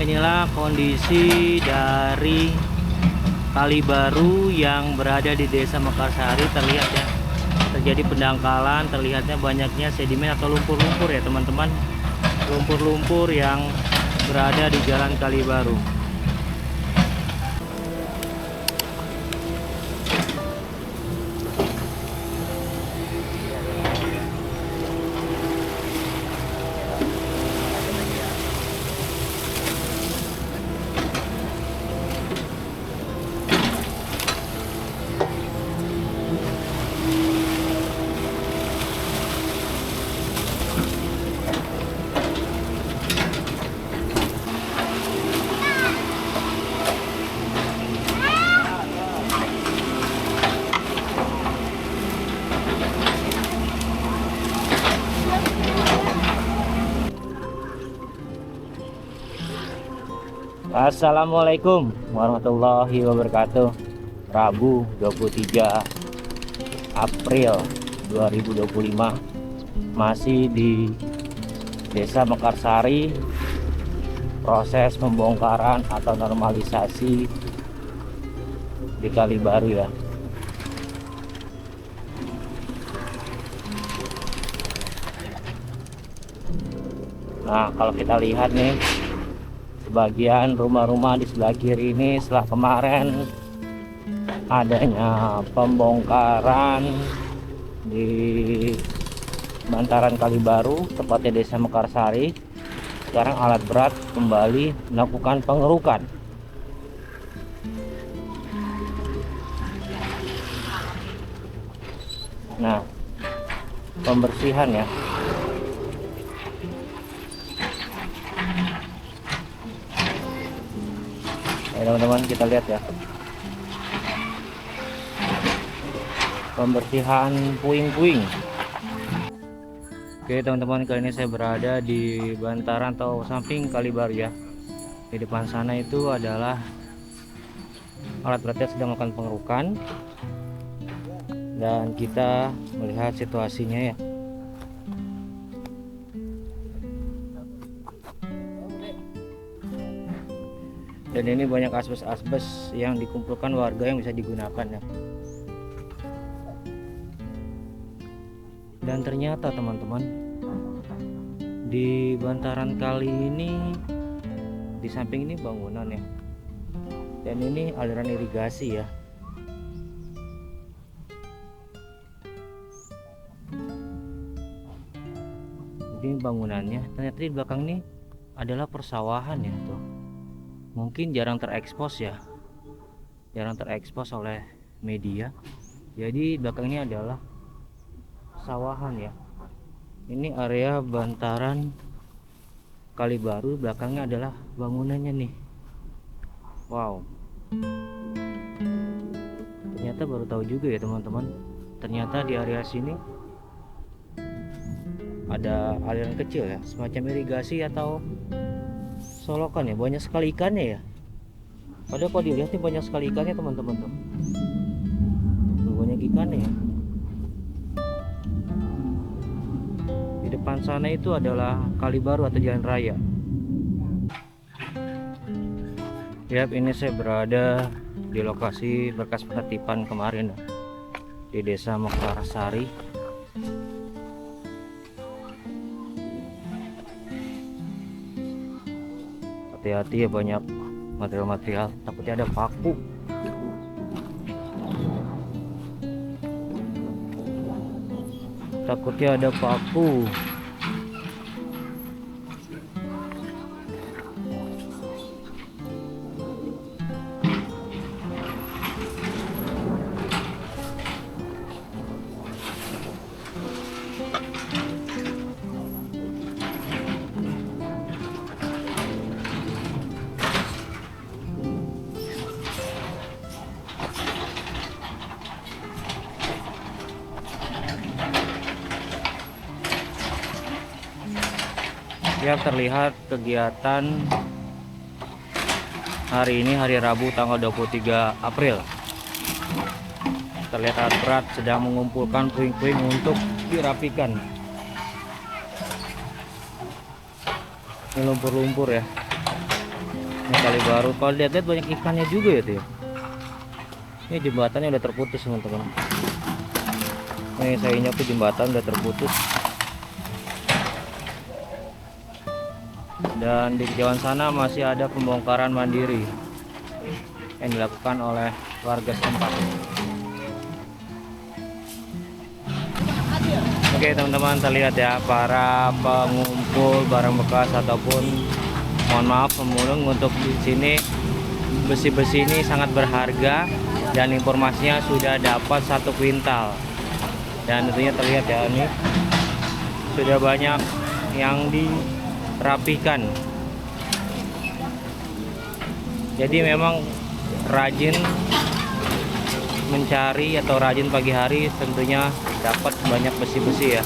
Inilah kondisi dari Kali Baru yang berada di Desa Mekarsari. Terlihat ya, terjadi pendangkalan, terlihatnya banyaknya sedimen atau lumpur-lumpur ya teman-teman. Lumpur-lumpur yang berada di Jalan Kali Baru. Assalamualaikum warahmatullahi wabarakatuh. Rabu 23 April 2025, masih di Desa Mekarsari, proses pembongkaran atau normalisasi di Kali Baru ya. Nah, kalau kita lihat nih, sebagian rumah-rumah di sebelah kiri ini setelah kemarin adanya pembongkaran di bantaran Kali Baru, tepatnya Desa Mekarsari, sekarang alat berat kembali melakukan pengerukan. Nah, pembersihan ya. Teman-teman, kita lihat ya, pembersihan puing-puing. Oke teman-teman, kali ini saya berada di bantaran atau samping Kali Baru ya. Di depan sana itu adalah alat beratnya sedang melakukan pengerukan, dan kita melihat situasinya ya. Dan ini banyak asbes-asbes yang dikumpulkan warga yang bisa digunakan ya. Dan ternyata teman-teman, di bantaran kali ini, di samping ini bangunan ya, dan ini aliran irigasi ya. Ini bangunannya, ternyata di belakang ini adalah persawahan ya tuh. Mungkin jarang terekspos ya, jarang terekspos oleh media. Jadi belakang ini adalah sawahan ya. Ini area bantaran Kali Baru, belakangnya adalah bangunannya nih. Wow, ternyata baru tahu juga ya teman-teman, ternyata di area sini ada aliran kecil ya, semacam irigasi atau solokan ya. Banyak sekali ikannya ya, padahal kalau dilihat nih banyak sekali ikannya teman-teman tuh. Banyak ikannya ya. Di depan sana itu adalah Kali Baru atau jalan raya. Yap, ini saya berada di lokasi bekas penertiban kemarin di Desa Mekarsari. Hati-hati ya, banyak material-material, takutnya ada paku. Takutnya ada paku. Ya, terlihat kegiatan hari ini, hari Rabu tanggal 23 April. Terlihat alat berat sedang mengumpulkan puing-puing untuk dirapikan. Ini lumpur-lumpur ya. Ini kali baru. Kalau lihat-lihat banyak ikannya juga ya tuh ya. Ini jembatannya udah terputus teman-teman. Nih saya injak tuh jembatan udah terputus. Dan di kejauhan sana masih ada pembongkaran mandiri yang dilakukan oleh warga setempat. Oke teman-teman, terlihat ya para pengumpul barang bekas ataupun mohon maaf pemulung untuk di sini. Besi-besi ini sangat berharga dan informasinya sudah dapat 1 kuintal. Dan tentunya terlihat ya, ini sudah banyak yang dirapikan. Jadi memang rajin mencari atau rajin pagi hari tentunya dapat banyak besi-besi ya.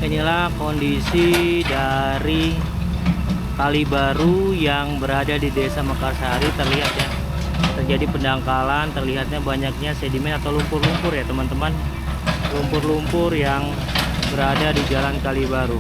Inilah kondisi dari kali baru yang berada di Desa Mekarsari. Terlihat ya, terjadi pendangkalan, terlihatnya banyaknya sedimen atau lumpur-lumpur ya teman-teman. Lumpur-lumpur yang berada di jalan kali baru.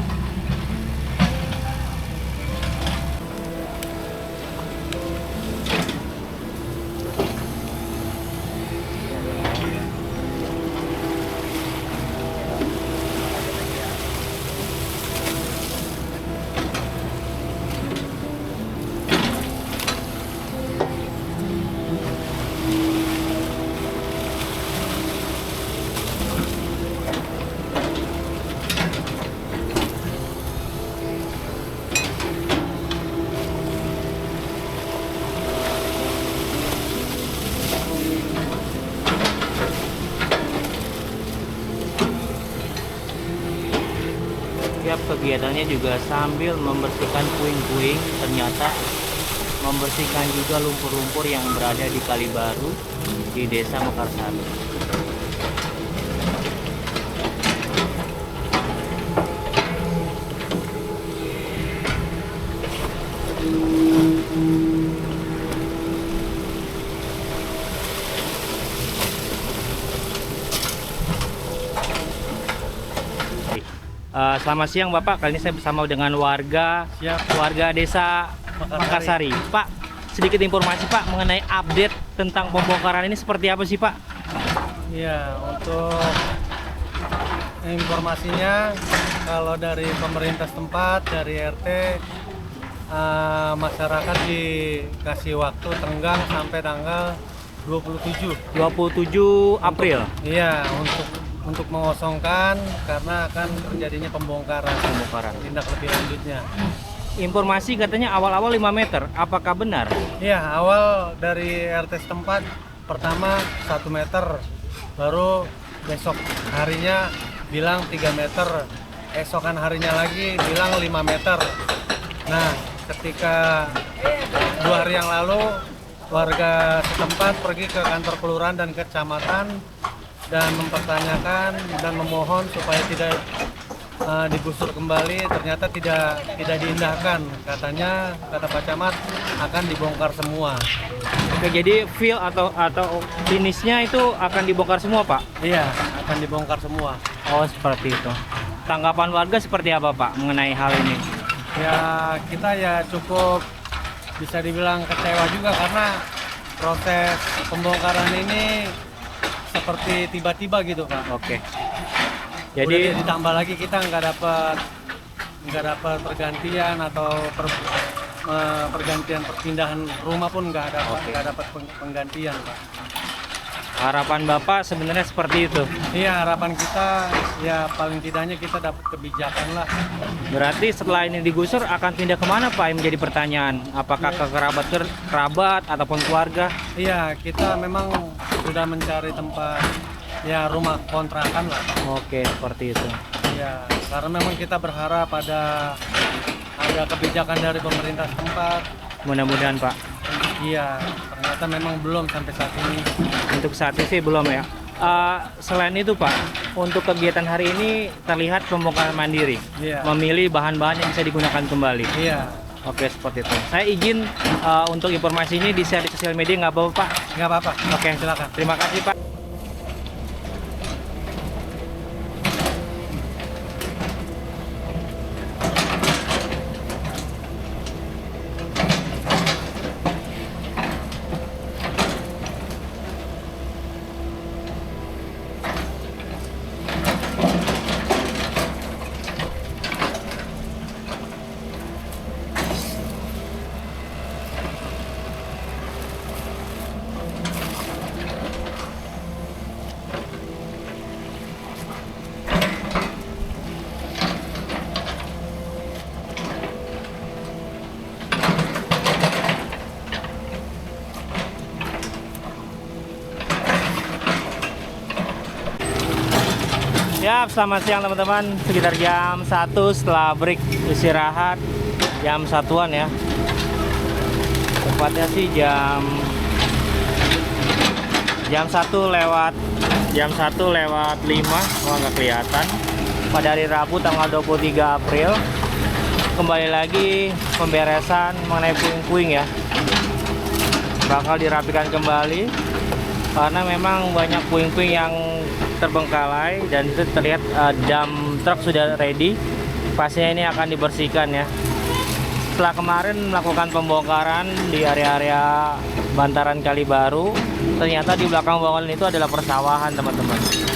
Setiap kegiatannya juga sambil membersihkan puing-puing, ternyata membersihkan juga lumpur-lumpur yang berada di Kali Baru di Desa Mekarsari. Selamat siang Bapak, kali ini saya bersama dengan warga desa Mekarsari. Pak, sedikit informasi Pak mengenai update tentang pembongkaran ini seperti apa sih Pak? Iya, untuk informasinya kalau dari pemerintah setempat, dari RT, masyarakat dikasih waktu tenggang sampai tanggal 27 April. Iya, untuk mengosongkan karena akan terjadinya pembongkaran tindak lebih lanjutnya. Informasi katanya awal-awal 5 meter, apakah benar? Iya, awal dari RT setempat pertama 1 meter, baru besok harinya bilang 3 meter, esokan harinya lagi bilang 5 meter. Nah, ketika 2 hari yang lalu warga setempat pergi ke kantor kelurahan dan kecamatan dan mempertanyakan dan memohon supaya tidak digusur kembali. Ternyata tidak diindahkan, katanya kata Pak Camat akan dibongkar semua. Oke, jadi fill atau finishnya itu akan dibongkar semua Pak? Iya, akan dibongkar semua. Oh seperti itu. Tanggapan warga seperti apa Pak mengenai hal ini? Ya, kita ya cukup bisa dibilang kecewa juga karena proses pembongkaran ini seperti tiba-tiba gitu Pak. Oke. Jadi ditambah lagi kita nggak dapat pergantian atau pergantian perpindahan rumah pun nggak dapat penggantian Pak. Harapan Bapak sebenarnya seperti itu. Iya, harapan kita ya paling tidaknya kita dapat kebijakan lah. Berarti setelah ini digusur akan pindah kemana Pak? Yang menjadi pertanyaan. Apakah ke kerabat ataupun keluarga? Iya, kita memang sudah mencari tempat ya rumah kontrakan lah. Oke, seperti itu. Ya, karena memang kita berharap ada kebijakan dari pemerintah setempat. Mudah-mudahan Pak. Iya, ternyata memang belum sampai saat ini. Untuk saat ini sih belum ya. Selain itu Pak, untuk kegiatan hari ini terlihat pembongkaran mandiri. Iya. Memilih bahan-bahan yang bisa digunakan kembali. Iya. Oke, seperti itu. Saya izin untuk informasi ini di-share di sosial media, nggak apa-apa Pak? Nggak apa-apa. Oke, silakan. Terima kasih Pak. Ya, selamat siang teman-teman. Sekitar jam 1 setelah break istirahat, jam 1-an ya. Tepatnya sih jam 1 lewat 5. Wah, nggak kelihatan. Pada hari Rabu tanggal 23 April. Kembali lagi pemberesan mengenai puing-puing ya. Bakal dirapikan kembali karena memang banyak puing-puing yang terbengkalai dan itu terlihat dump truk sudah ready. Pastinya ini akan dibersihkan ya. Setelah kemarin melakukan pembongkaran di area-area bantaran Kali Baru, ternyata di belakang bangunan itu adalah persawahan teman-teman.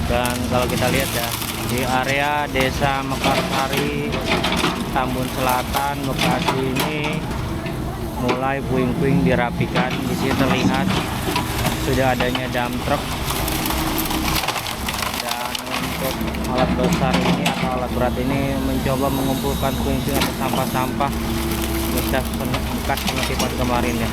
Dan kalau kita lihat ya, di area desa Mekarsari, Tambun Selatan, Bekasi ini mulai puing-puing dirapikan. Di sini terlihat sudah adanya dump truck. Dan untuk alat besar ini atau alat berat ini mencoba mengumpulkan puing-puing atau sampah-sampah bekas penitipan kemarin ya.